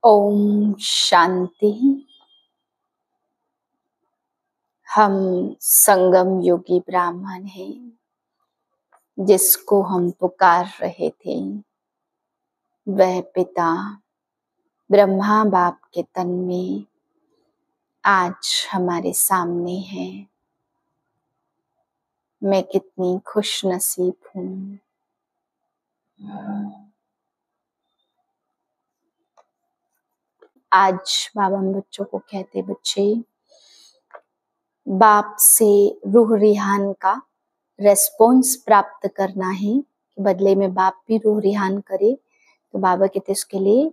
ओम शांति। हम संगम योगी ब्राह्मण हैं, जिसको हम पुकार रहे थे वह पिता ब्रह्मा बाप के तन में आज हमारे सामने है। मैं कितनी खुश नसीब हूँ। आज बाबा हम बच्चों को कहते, बच्चे बाप से रूह रिहान का रेस्पॉन्स प्राप्त करना है, बदले में बाप भी रूह रिहान करे। तो बाबा कहते इसके लिए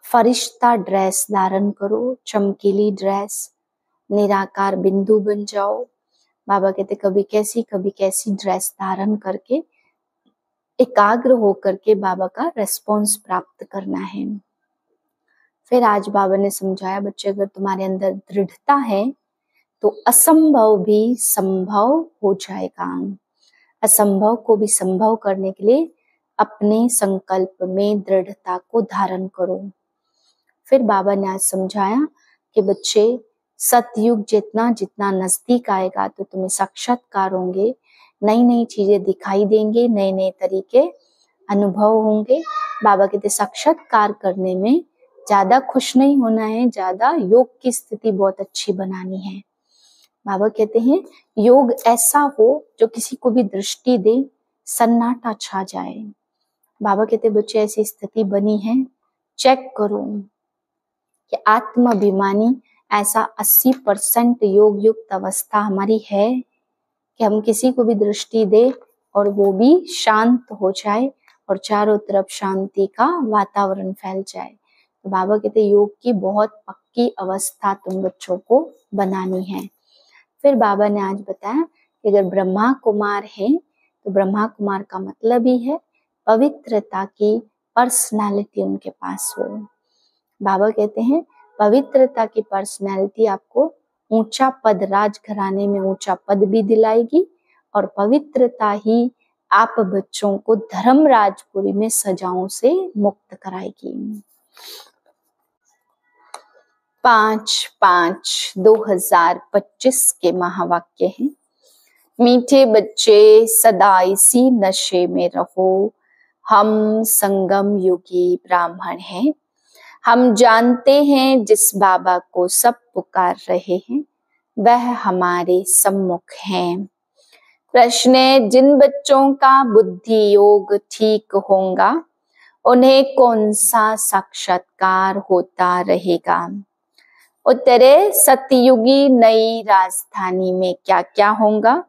फरिश्ता ड्रेस धारण करो, चमकीली ड्रेस, निराकार बिंदु बन जाओ। बाबा कहते कभी कैसी ड्रेस धारण करके एकाग्र होकर के बाबा का रेस्पॉन्स प्राप्त करना है। फिर आज बाबा ने समझाया, बच्चे अगर तुम्हारे अंदर दृढ़ता है तो असंभव भी संभव हो जाएगा। असंभव को भी संभव करने के लिए अपने संकल्प में दृढ़ता को धारण करो। फिर बाबा ने आज समझाया कि बच्चे सतयुग जितना जितना नजदीक आएगा तो तुम्हें साक्षात्कार होंगे, नई नई चीजें दिखाई देंगे, नए नए तरीके अनुभव होंगे। बाबा कहते साक्षात्कार करने में ज्यादा खुश नहीं होना है, ज्यादा योग की स्थिति बहुत अच्छी बनानी है। बाबा कहते हैं योग ऐसा हो जो किसी को भी दृष्टि दे, सन्नाटा छा जाए। बाबा कहते बच्चे ऐसी स्थिति बनी है, चेक करो कि आत्माभिमानी ऐसा 80% योग युक्त अवस्था हमारी है कि हम किसी को भी दृष्टि दे और वो भी शांत हो जाए और चारों तरफ शांति का वातावरण फैल जाए। तो बाबा कहते योग की बहुत पक्की अवस्था तुम बच्चों को बनानी है। फिर बाबा ने आज बताया कि अगर ब्रह्मा कुमार है तो ब्रह्मा कुमार का मतलब ही है पवित्रता की पर्सनालिटी उनके पास हो। बाबा कहते हैं पवित्रता की पर्सनैलिटी आपको ऊंचा पद, राजघराने में ऊंचा पद भी दिलाएगी और पवित्रता ही आप बच्चों को धर्म राजपुरी में सजाओं से मुक्त कराएगी। 5/5/2025 के महावाक्य हैं। मीठे बच्चे सदा इसी नशे में रहो, हम संगम योगी ब्राह्मण हैं। हम जानते हैं जिस बाबा को सब पुकार रहे हैं वह हमारे सम्मुख हैं। प्रश्न है, जिन बच्चों का बुद्धि योग ठीक होगा उन्हें कौन सा साक्षात्कार होता रहेगा? उत्तर है, सतयुगी नई राजधानी में क्या क्या होगा,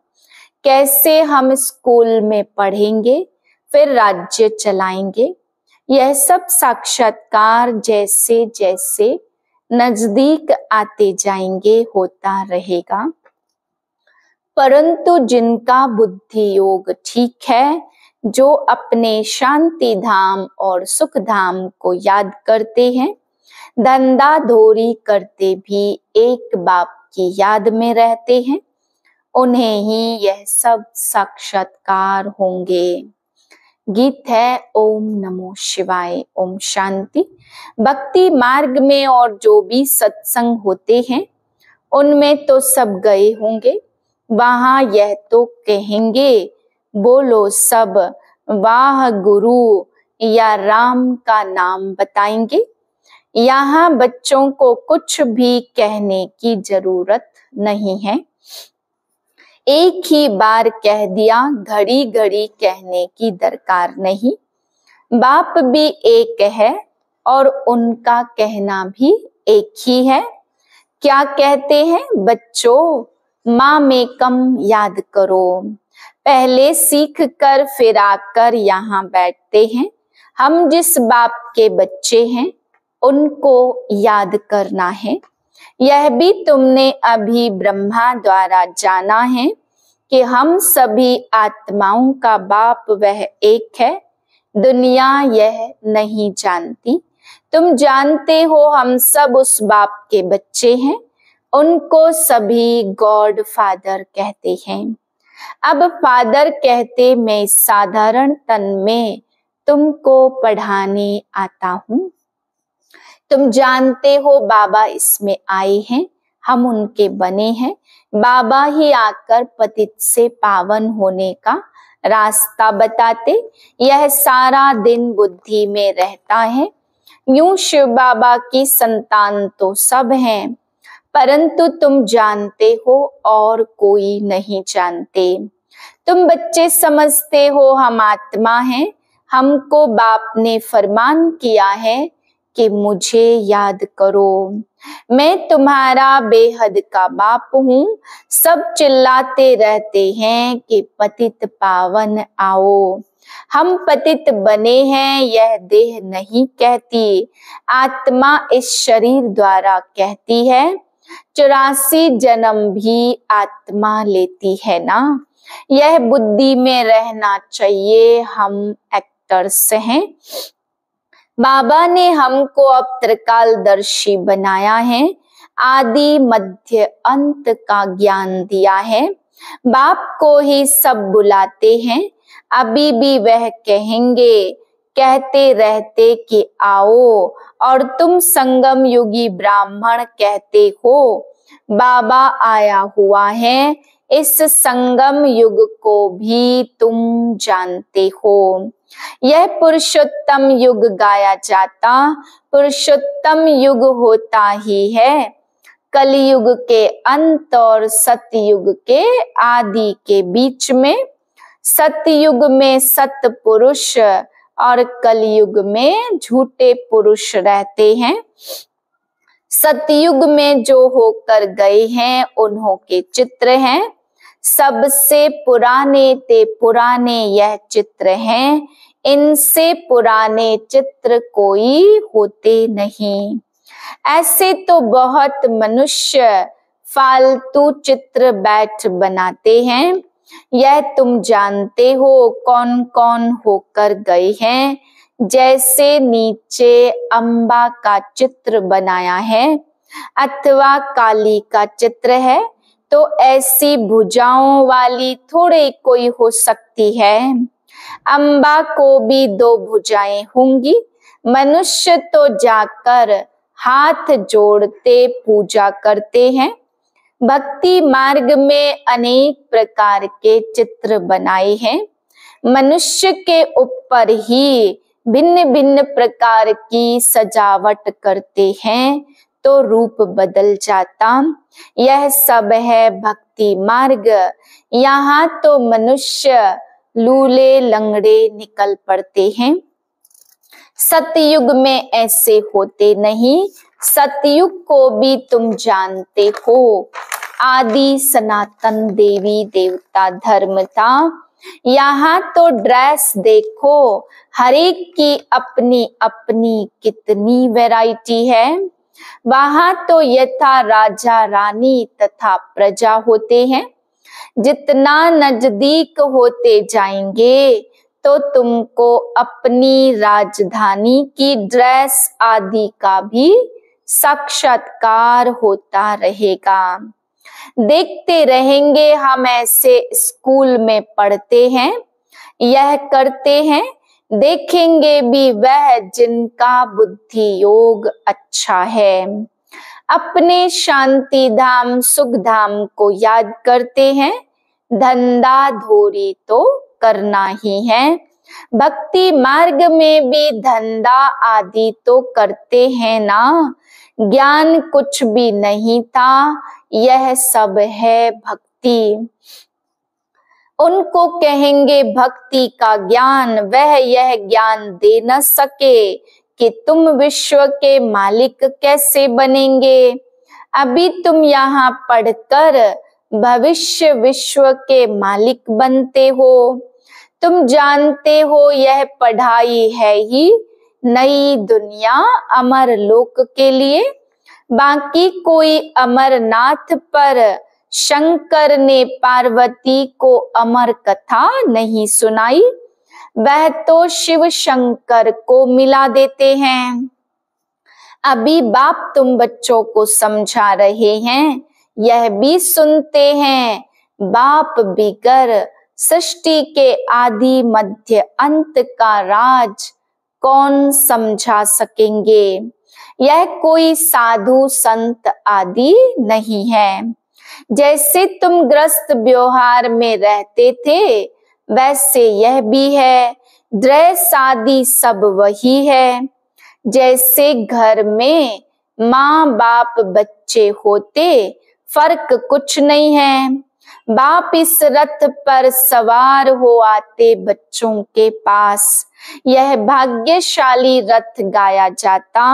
कैसे हम स्कूल में पढ़ेंगे फिर राज्य चलाएंगे। यह सब साक्षात्कार जैसे जैसे नजदीक आते जाएंगे होता रहेगा। परंतु जिनका बुद्धि योग ठीक है, जो अपने शांति धाम और सुख धाम को याद करते हैं, धंधा धोरी करते भी एक बाप की याद में रहते हैं, उन्हें ही यह सब साक्षात्कार होंगे। गीत है ओम नमो शिवाय, ओम शांति। भक्ति मार्ग में और जो भी सत्संग होते हैं उनमें तो सब गए होंगे, वहां यह तो कहेंगे बोलो सब, वाह गुरु या राम का नाम बताएंगे। यहाँ बच्चों को कुछ भी कहने की जरूरत नहीं है, एक ही बार कह दिया, घड़ी घड़ी कहने की दरकार नहीं। बाप भी एक है और उनका कहना भी एक ही है। क्या कहते हैं बच्चों, माँ में कम याद करो। पहले सीख कर फिर आकर यहाँ बैठते हैं। हम जिस बाप के बच्चे हैं उनको याद करना है। यह भी तुमने अभी ब्रह्मा द्वारा जाना है कि हम सभी आत्माओं का बाप वह एक है। दुनिया यह नहीं जानती, तुम जानते हो हम सब उस बाप के बच्चे हैं। उनको सभी गॉड फादर कहते हैं। अब फादर कहते मैं साधारण तन में तुमको पढ़ाने आता हूँ। तुम जानते हो बाबा इसमें आए हैं, हम उनके बने हैं। बाबा ही आकर पतित से पावन होने का रास्ता बताते। यह सारा दिन बुद्धि में रहता है। यूं शिव बाबा की संतान तो सब हैं, परंतु तुम जानते हो और कोई नहीं जानते। तुम बच्चे समझते हो हम आत्मा हैं। हमको बाप ने फरमान किया है कि मुझे याद करो, मैं तुम्हारा बेहद का बाप हूँ। सब चिल्लाते रहते हैं कि पतित पावन आओ। हम पतित बने हैं, यह देह नहीं कहती, आत्मा इस शरीर द्वारा कहती है। 84 जन्म भी आत्मा लेती है ना, यह बुद्धि में रहना चाहिए। हम एक्टर्स हैं। बाबा ने हमको अब त्रिकालदर्शी बनाया है, आदि मध्य अंत का ज्ञान दिया है। बाप को ही सब बुलाते हैं, अभी भी वह कहेंगे, कहते रहते कि आओ, और तुम संगम युगी ब्राह्मण कहते हो। बाबा आया हुआ है, इस संगम युग को भी तुम जानते हो। यह पुरुषोत्तम युग गाया जाता, पुरुषोत्तम युग होता ही है। कलयुग के अंत और सतयुग के आदि के बीच में। सतयुग में सत पुरुष और कलयुग में झूठे पुरुष रहते हैं। सतयुग में जो होकर गए हैं उन्हों के चित्र हैं। सबसे पुराने ते पुराने यह चित्र हैं, इनसे पुराने चित्र कोई होते नहीं। ऐसे तो बहुत मनुष्य फालतू चित्र बैठ बनाते हैं। यह तुम जानते हो कौन कौन होकर गए हैं। जैसे नीचे अम्बा का चित्र बनाया है अथवा काली का चित्र है, तो ऐसी भुजाओं वाली थोड़े कोई हो सकती है। अम्बा को भी 2 भुजाएं होंगी। मनुष्य तो जाकर हाथ जोड़ते पूजा करते हैं। भक्ति मार्ग में अनेक प्रकार के चित्र बनाए हैं। मनुष्य के ऊपर ही भिन्न भिन्न प्रकार की सजावट करते हैं तो रूप बदल जाता। यह सब है भक्ति मार्ग। यहाँ तो मनुष्य लूले लंगड़े निकल पड़ते हैं। सतयुग में ऐसे होते नहीं। सतयुग को भी तुम जानते हो, आदि सनातन देवी देवता धर्म था। यहाँ तो ड्रेस देखो, हर एक की अपनी अपनी कितनी वैरायटी है। वहां तो यथा राजा रानी तथा प्रजा होते हैं। जितना नजदीक होते जाएंगे तो तुमको अपनी राजधानी की ड्रेस आदि का भी साक्षात्कार होता रहेगा। देखते रहेंगे हम ऐसे स्कूल में पढ़ते हैं, यह करते हैं। देखेंगे भी वह जिनका बुद्धि योग अच्छा है। अपने शांति धाम सुख धाम को याद करते हैं। धंधा धोरी तो करना ही है। भक्ति मार्ग में भी धंधा आदि तो करते हैं ना। ज्ञान कुछ भी नहीं था, यह सब है भक्ति। उनको कहेंगे भक्ति का ज्ञान, वह यह ज्ञान दे न सके कि तुम विश्व के मालिक कैसे बनेंगे। अभी तुम यहाँ पढ़कर भविष्य विश्व के मालिक बनते हो। तुम जानते हो यह पढ़ाई है ही नई दुनिया अमर लोक के लिए। बाकी कोई अमरनाथ पर शंकर ने पार्वती को अमर कथा नहीं सुनाई, वह तो शिव शंकर को मिला देते हैं। अभी बाप तुम बच्चों को समझा रहे हैं, यह भी सुनते हैं। बाप बिगर सृष्टि के आदि मध्य अंत का राज कौन समझा सकेंगे। यह कोई साधु संत आदि नहीं है। जैसे तुम ग्रस्त व्यवहार में रहते थे वैसे यह भी है। ड्रेस आदि सब वही है। जैसे घर में माँ बाप बच्चे होते फर्क कुछ नहीं है। बाप इस रथ पर सवार हो आते बच्चों के पास। यह भाग्यशाली रथ गाया जाता।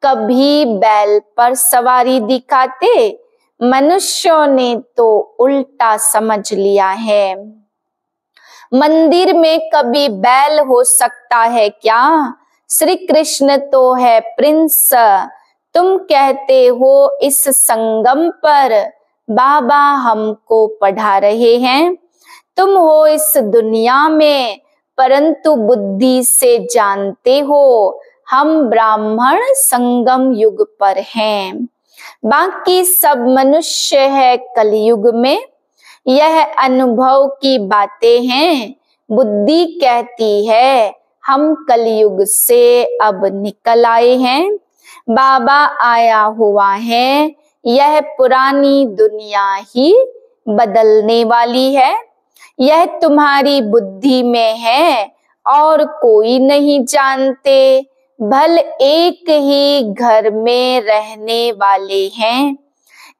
कभी बैल पर सवारी दिखाते, मनुष्यों ने तो उल्टा समझ लिया है। मंदिर में कभी बैल हो सकता है क्या? श्री कृष्ण तो है प्रिंस। तुम कहते हो इस संगम पर बाबा हमको पढ़ा रहे हैं। तुम हो इस दुनिया में परंतु बुद्धि से जानते हो हम ब्राह्मण संगम युग पर हैं। बाकी सब मनुष्य है कलयुग में। यह अनुभव की बातें हैं। बुद्धि कहती है हम कलयुग से अब निकल आए हैं। बाबा आया हुआ है। यह पुरानी दुनिया ही बदलने वाली है। यह तुम्हारी बुद्धि में है और कोई नहीं जानते। भल एक ही घर में रहने वाले हैं,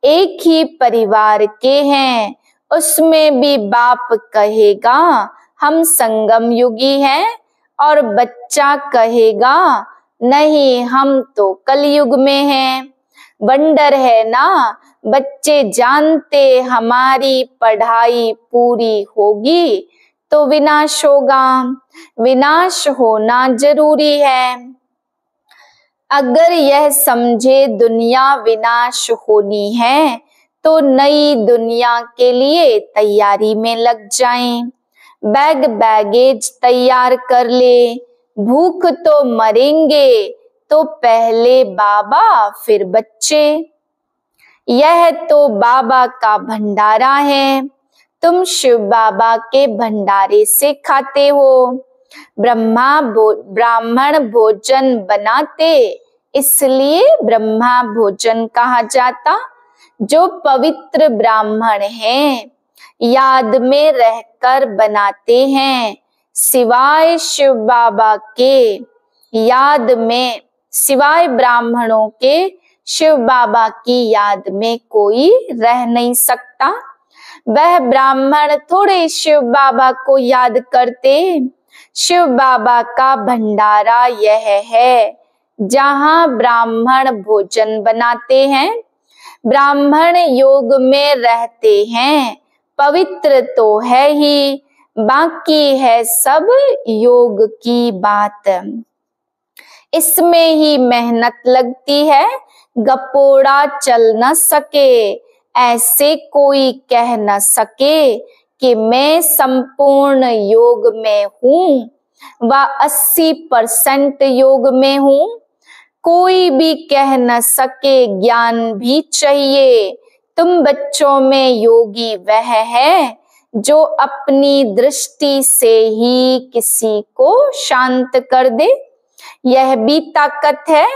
एक ही परिवार के हैं। उसमें भी बाप कहेगा हम संगम युगी हैं और बच्चा कहेगा नहीं हम तो कलयुग में हैं। वंडर है ना, बच्चे जानते हमारी पढ़ाई पूरी होगी तो विनाश होगा। विनाश होना जरूरी है। अगर यह समझे दुनिया विनाश होनी है तो नई दुनिया के लिए तैयारी में लग जाएं। बैग बैगेज तैयार कर ले। भूख तो मरेंगे तो पहले बाबा फिर बच्चे। यह तो बाबा का भंडारा है। तुम शिव बाबा के भंडारे से खाते हो। ब्राह्मण भोजन बनाते इसलिए ब्रह्मा भोजन कहा जाता। जो पवित्र ब्राह्मण हैं याद में रहकर बनाते हैं। सिवाय शिव बाबा के याद में, सिवाय ब्राह्मणों के शिव बाबा की याद में कोई रह नहीं सकता। वह ब्राह्मण थोड़े शिव बाबा को याद करते। शिव बाबा का भंडारा यह है जहाँ ब्राह्मण भोजन बनाते हैं। ब्राह्मण योग में रहते हैं। पवित्र तो है ही, बाकी है सब योग की बात। इसमें ही मेहनत लगती है। गपोड़ा चल न सके, ऐसे कोई कह न सके कि मैं संपूर्ण योग में हूँ व 80% योग में हूँ। कोई भी कह न सके ज्ञान भी चाहिए। तुम बच्चों में योगी वह है जो अपनी दृष्टि से ही किसी को शांत कर दे। यह भी ताकत है।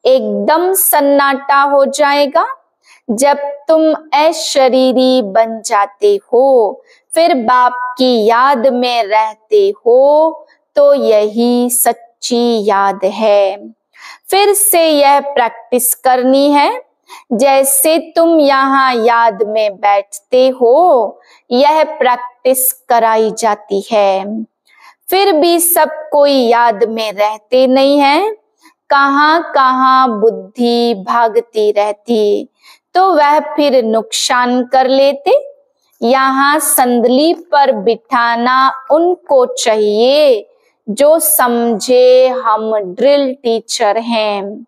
एकदम सन्नाटा हो जाएगा जब तुम अशरीरी बन जाते हो, फिर बाप की याद में रहते हो तो यही सच्ची याद है। फिर से यह प्रैक्टिस करनी है। जैसे तुम यहाँ याद में बैठते हो यह प्रैक्टिस कराई जाती है। फिर भी सब कोई याद में रहते नहीं है। कहाँ कहाँ बुद्धि भागती रहती तो वह फिर नुकसान कर लेते। यहाँ संदली पर बिठाना उनको चाहिए जो समझे हम ड्रिल टीचर हैं।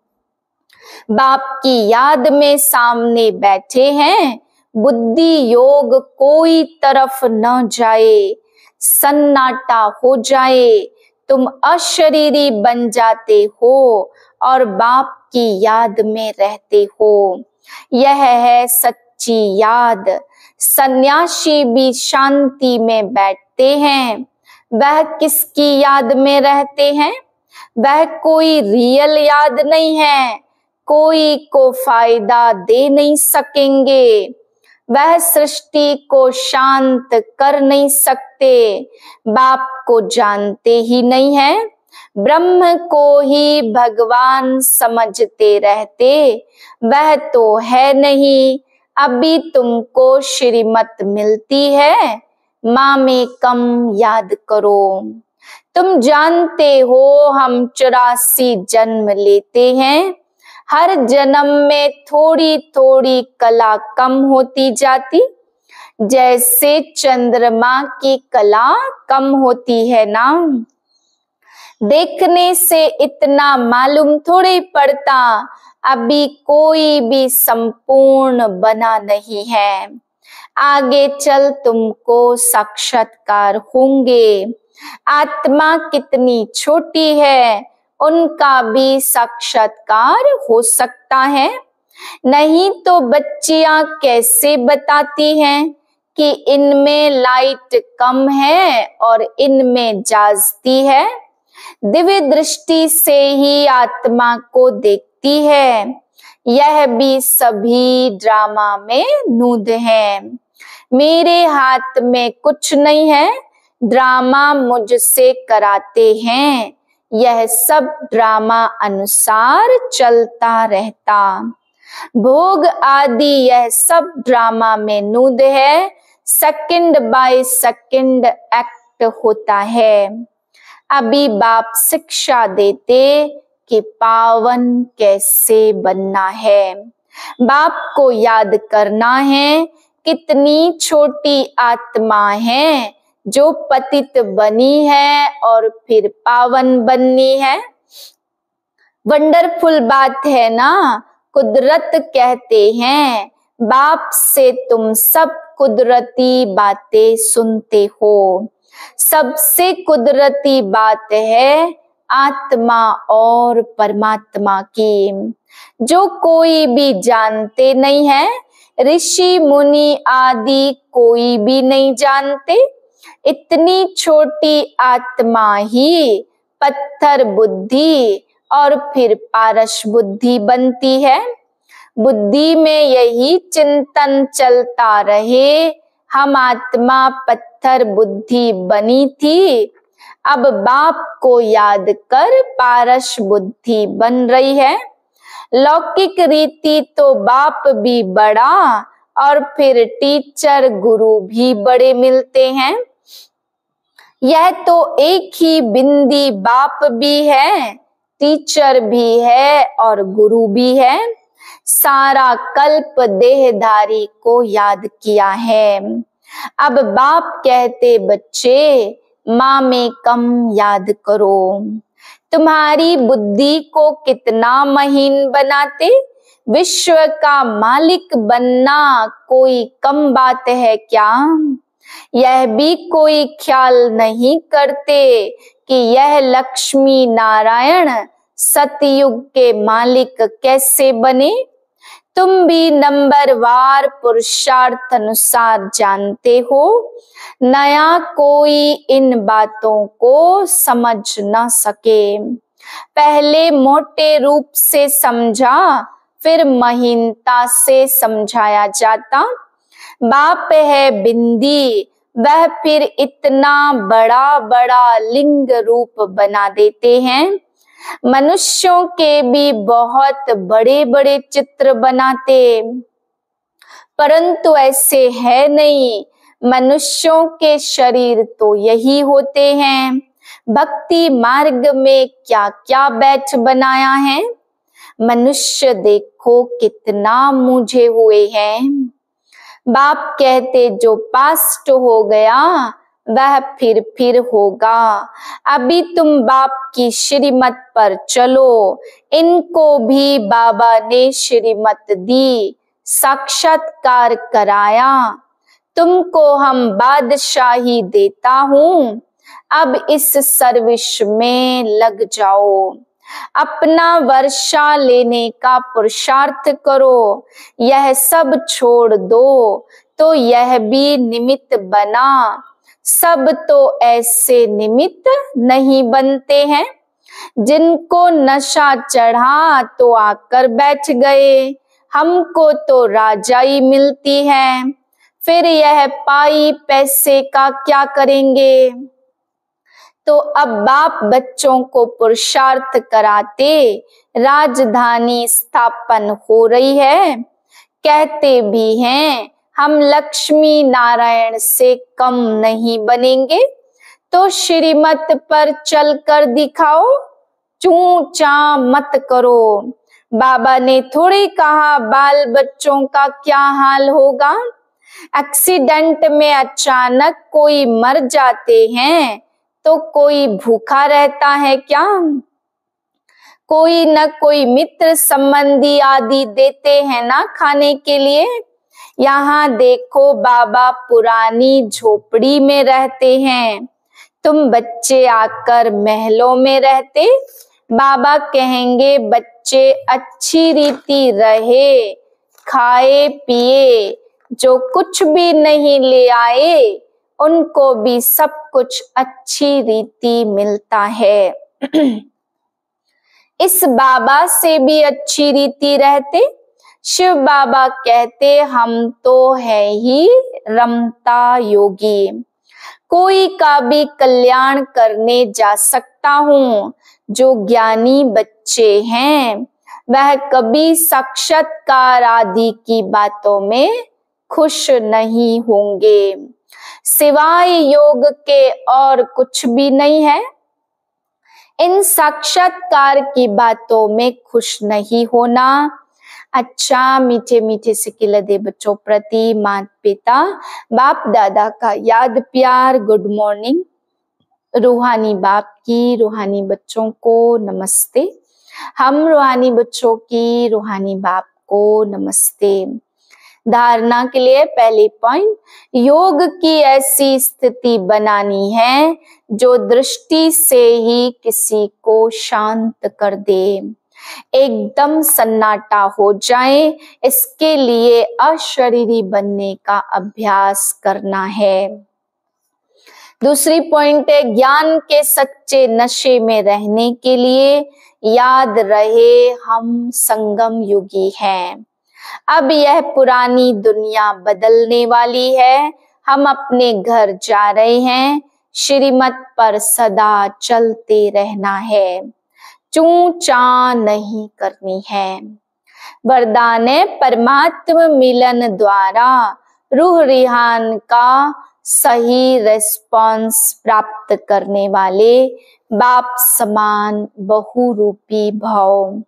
बाप की याद में सामने बैठे हैं। बुद्धि योग कोई तरफ न जाए, सन्नाटा हो जाए। तुम अशरीरी बन जाते हो और बाप की याद में रहते हो। यह है सच्ची याद। सन्यासी भी शांति में बैठते हैं, वह किसकी याद में रहते हैं? वह कोई रियल याद नहीं है, कोई को फायदा दे नहीं सकेंगे, वह सृष्टि को शांत कर नहीं सकते, बाप को जानते ही नहीं है, ब्रह्म को ही भगवान समझते रहते, वह तो है नहीं। अभी तुमको श्रीमत मिलती है, माँ में कम याद करो। तुम जानते हो हम 84 जन्म लेते हैं, हर जन्म में थोड़ी थोड़ी कला कम होती जाती, जैसे चंद्रमा की कला कम होती है ना। देखने से इतना मालूम थोड़ी पड़ता, अभी कोई भी संपूर्ण बना नहीं है, आगे चल तुमको साक्षात्कार होंगे। आत्मा कितनी छोटी है, उनका भी साक्षात्कार हो सकता है। नहीं तो बच्चियां कैसे बताती हैं कि इनमें लाइट कम है और इनमें जागती है। दिव्य दृष्टि से ही आत्मा को देखती है, यह भी सभी ड्रामा में नूद है। मेरे हाथ में कुछ नहीं है, ड्रामा मुझसे कराते हैं, यह सब ड्रामा अनुसार चलता रहता। भोग आदि यह सब ड्रामा में नूद है, सेकंड बाय सेकंड एक्ट होता है। अभी बाप शिक्षा देते कि पावन कैसे बनना है। बाप को याद करना है, कितनी छोटी आत्मा है जो पतित बनी है और फिर पावन बननी है। वंडरफुल बात है ना। कुदरत कहते हैं, बाप से तुम सब कुदरती बातें सुनते हो। सबसे कुदरती बात है आत्मा और परमात्मा की, जो कोई भी जानते नहीं है, ऋषि मुनि आदि कोई भी नहीं जानते। इतनी छोटी आत्मा ही पत्थर बुद्धि और फिर पारस बुद्धि बनती है। बुद्धि में यही चिंतन चलता रहे, हम आत्मा पत्थर बुद्धि बनी थी, अब बाप को याद कर पारस बुद्धि बन रही है। लौकिक रीति तो बाप भी बड़ा और फिर टीचर गुरु भी बड़े मिलते हैं। यह तो एक ही बिंदी बाप भी है, टीचर भी है और गुरु भी है। सारा कल्प देहधारी को याद किया है। अब बाप कहते बच्चे, माँ में कम याद करो। तुम्हारी बुद्धि को कितना महीन बनाते। विश्व का मालिक बनना कोई कम बात है क्या? यह भी कोई ख्याल नहीं करते कि यह लक्ष्मी नारायण सतयुग के मालिक कैसे बने। तुम भी नंबरवार पुरुषार्थ अनुसार जानते हो, नया कोई इन बातों को समझ न सके। पहले मोटे रूप से समझा, फिर महीनता से समझाया जाता। बाप है बिंदी, वह फिर इतना बड़ा बड़ा लिंग रूप बना देते हैं। मनुष्यों के भी बहुत बड़े बड़े चित्र बनाते, परंतु ऐसे है नहीं। मनुष्यों के शरीर तो यही होते हैं। भक्ति मार्ग में क्या क्या बैच बनाया है। मनुष्य देखो कितना मूझे हुए हैं। बाप कहते जो पास्ट हो गया वह फिर होगा। अभी तुम बाप की श्रीमत पर चलो। इनको भी बाबा ने श्रीमत दी, साक्षात्कार कराया। तुमको हम बादशाही देता हूँ, अब इस सर्विस में लग जाओ। अपना वर्षा लेने का पुरुषार्थ करो, यह सब छोड़ दो। तो यह भी निमित्त बना। सब तो ऐसे निमित्त नहीं बनते हैं, जिनको नशा चढ़ा तो आकर बैठ गए। हमको तो राजाई मिलती है, फिर यह पाई पैसे का क्या करेंगे। तो अब बाप बच्चों को पुरुषार्थ कराते राजधानी स्थापन हो रही है। कहते भी हैं हम लक्ष्मी नारायण से कम नहीं बनेंगे, तो श्रीमत पर चल कर दिखाओ, चूं चा मत करो। बाबा ने थोड़ी कहा बाल बच्चों का क्या हाल होगा। एक्सीडेंट में अचानक कोई मर जाते हैं तो कोई भूखा रहता है क्या। कोई न कोई मित्र संबंधी आदि देते हैं ना खाने के लिए। यहाँ देखो बाबा पुरानी झोपड़ी में रहते हैं, तुम बच्चे आकर महलों में रहते। बाबा कहेंगे बच्चे अच्छी रीति रहे, खाए पिए, जो कुछ भी नहीं ले आए उनको भी सब कुछ अच्छी रीति मिलता है। इस बाबा से भी अच्छी रीति रहते। शिव बाबा कहते हम तो है ही रमता योगी, कोई का भी कल्याण करने जा सकता हूँ। जो ज्ञानी बच्चे हैं वह कभी साक्षात्कार आदि की बातों में खुश नहीं होंगे, सिवाय योग के और कुछ भी नहीं है। इन साक्षात्कार की बातों में खुश नहीं होना। अच्छा मीठे मीठे सिकिल दे बच्चों प्रति माता पिता बाप दादा का याद प्यार गुड मॉर्निंग। रूहानी बाप की रूहानी बच्चों को नमस्ते। हम रूहानी बच्चों की रूहानी बाप को नमस्ते। धारणा के लिए पहले पॉइंट, योग की ऐसी स्थिति बनानी है जो दृष्टि से ही किसी को शांत कर दे, एकदम सन्नाटा हो जाए। इसके लिए अशरीरी बनने का अभ्यास करना है। दूसरी पॉइंट है, ज्ञान के सच्चे नशे में रहने के लिए याद रहे हम संगम युगी हैं। अब यह पुरानी दुनिया बदलने वाली है। हम अपने घर जा रहे हैं, श्रीमत पर सदा चलते रहना है, चूं चा नहीं करनी है। वरदान है, परमात्मा मिलन द्वारा रूह रिहान का सही रिस्पॉन्स प्राप्त करने वाले बाप समान बहुरूपी भव।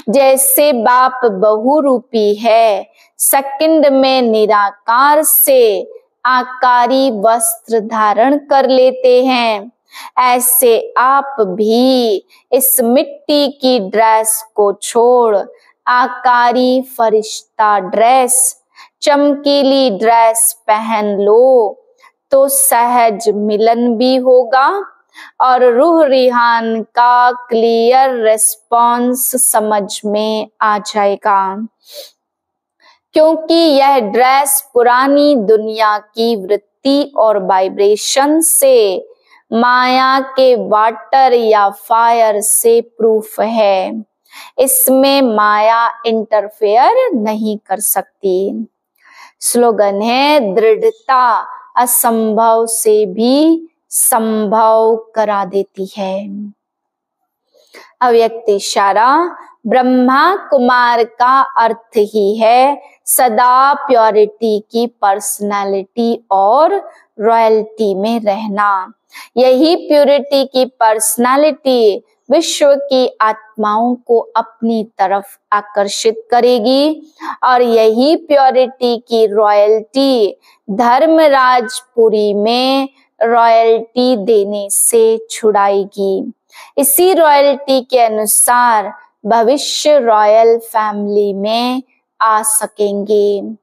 जैसे बाप बहुरूपी है, सेकंड में निराकार से आकारी वस्त्र धारण कर लेते हैं, ऐसे आप भी इस मिट्टी की ड्रेस को छोड़ आकारी फरिश्ता ड्रेस, चमकीली ड्रेस पहन लो, तो सहज मिलन भी होगा और रूह रिहान का क्लियर रिस्पॉन्स समझ में आ जाएगा। क्योंकि यह ड्रेस पुरानी दुनिया की वृत्ति और वाइब्रेशन से, माया के वाटर या फायर से प्रूफ है। इसमें माया इंटरफेयर नहीं कर सकती। स्लोगन है, दृढ़ता असंभव से भी संभव करा देती है। अव्यक्त इशारा, ब्रह्मा कुमार का अर्थ ही है सदा प्योरिटी की पर्सनालिटी और रॉयल्टी में रहना। यही प्योरिटी की पर्सनालिटी विश्व की आत्माओं को अपनी तरफ आकर्षित करेगी और यही प्योरिटी की रॉयल्टी धर्मराजपुरी में रॉयल्टी देने से छुड़ाएगी। इसी रॉयल्टी के अनुसार भविष्य रॉयल फैमिली में आ सकेंगे।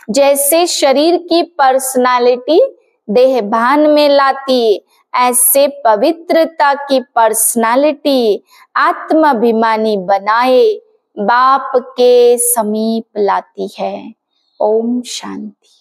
जैसे शरीर की पर्सनालिटी देहभान में लाती, ऐसे पवित्रता की पर्सनालिटी आत्माभिमानी बनाए बाप के समीप लाती है। ओम शांति।